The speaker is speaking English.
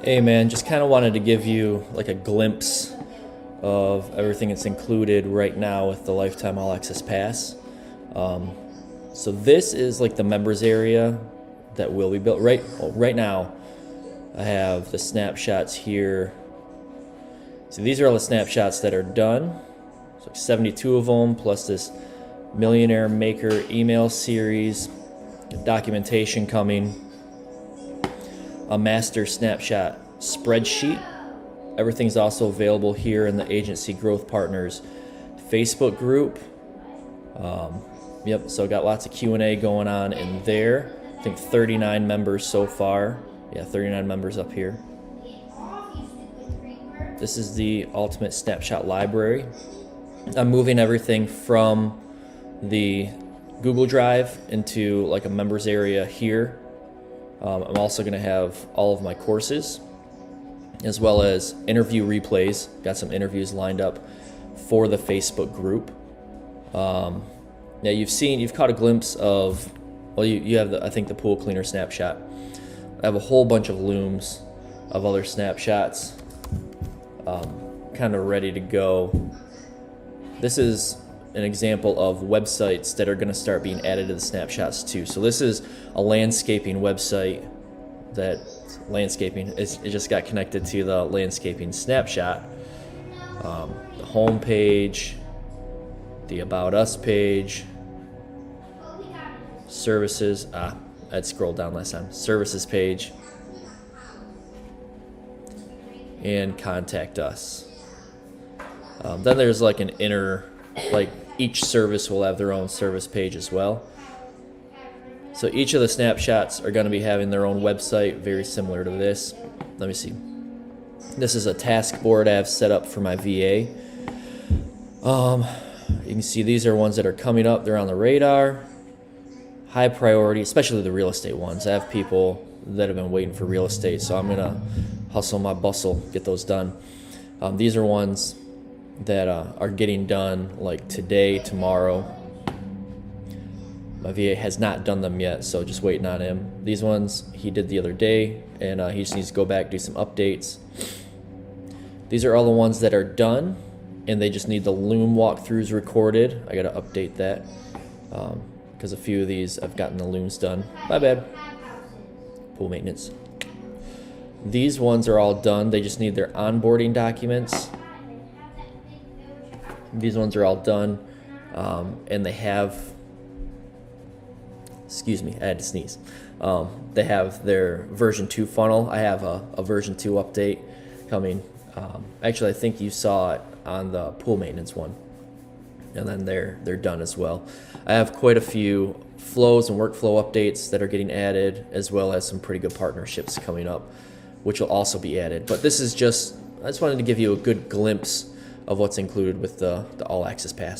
Hey man, just kind of wanted to give you like a glimpse of everything that's included right now with the Lifetime All Access Pass. So this is like the members area that will be built right now. I have the snapshots here. So these are all the snapshots that are done. So like 72 of them, plus this Millionaire Maker email series, documentation coming, a master snapshot spreadsheet. Everything's also available here in the Agency Growth Partners Facebook group. So I got lots of Q&A going on in there. I think 39 members so far. Yeah, 39 members up here. This is the Ultimate Snapshot Library. I'm moving everything from the Google Drive into like a members area here. I'm also going to have all of my courses, as well as interview replays. Got some interviews lined up for the Facebook group. Now you've caught a glimpse of, well, you have I think the pool cleaner snapshot. I have a whole bunch of looms of other snapshots, kind of ready to go. This is an example of websites that are going to start being added to the snapshots too. So this is a landscaping website that it just got connected to the landscaping snapshot. The home page, the About Us page, services, I'd scrolled down last time, services page, and contact us. Then there's like an inner, like each service will have their own service page as well. So each of the snapshots are going to be having their own website, very similar to this. Let me see. This is a task board I have set up for my VA. You can see these are ones that are coming up. They're on the radar. High priority, especially the real estate ones. I have people that have been waiting for real estate, so I'm going to hustle my bustle, get those done. These are ones that are getting done like today, tomorrow. My VA has not done them yet, so just waiting on him. These ones he did the other day, and he just needs to go back, do some updates. These are all the ones that are done, and they just need the loom walkthroughs recorded. I got to update that because a few of these I've gotten the looms done. My bad. Pool maintenance. These ones are all done. They just need their onboarding documents. These ones are all done, and they have, excuse me, I had to sneeze. They have their version 2 funnel. I have a version 2 update coming. Actually, I think you saw it on the pool maintenance one, and then they're done as well. I have quite a few flows and workflow updates that are getting added, as well as some pretty good partnerships coming up, which will also be added. But this is I just wanted to give you a good glimpse of what's included with the All Access Pass.